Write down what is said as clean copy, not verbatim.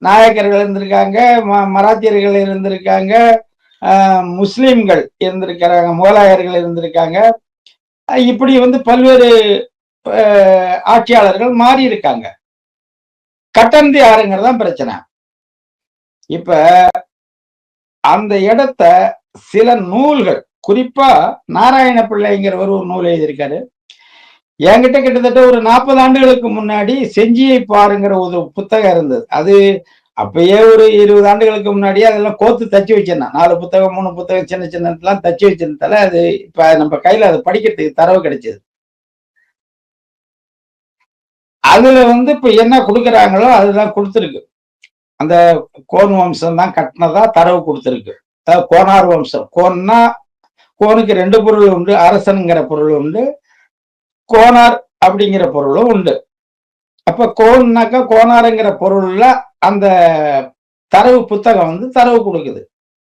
நாயக்கர்கள் இருந்திருக்காங்க, மராத்தியர்கள் இருந்திருக்காங்க, முஸ்லிம்கள் இருந்திருக்கிறாங்க, முகலாயர்கள் இருந்திருக்காங்க. இப்படி வந்து பல்வேறு ஆட்சியாளர்கள் மாறி இருக்காங்க. கட்டந்து யாருங்கிறது தான் பிரச்சனை. இப்ப அந்த இடத்த சில நூல்கள், குறிப்பா நாராயண பிள்ளைங்கிறவர் ஒரு நூல் எழுதியிருக்காரு. என்கிட்ட கிட்டத்தட்ட ஒரு 40 ஆண்டுகளுக்கு முன்னாடி செஞ்சியை பாருங்கிற ஒரு புத்தகம் இருந்தது. அது அப்பயே ஒரு 20 ஆண்டுகளுக்கு முன்னாடியே அதெல்லாம் கோத்து தச்சு வச்சிருந்தேன். 4 புத்தகம் 3 புத்தகம் சின்ன சின்னதெல்லாம் தச்சு வச்சிருந்தால அது இப்ப நம்ம கையில அதை படிக்கிறதுக்கு தரவு கிடைச்சது. அதுல வந்து இப்ப என்ன கொடுக்குறாங்களோ அதுதான் கொடுத்துருக்கு. அந்த கோன் வம்சம் தான் கட்டினதா தரவு கொடுத்துருக்கு. கோனார் வம்சம். கோன்னா கோனுக்கு 2 பொருள் உண்டு. அரசன்கிற பொருள் உண்டு, கோனார் அப்படிங்கிற பொருளும் உண்டு. அப்ப கோன்னாக்கா கோனாருங்கிற பொருள்ல அந்த தரவு புத்தகம் வந்து தரவு கொடுக்குது.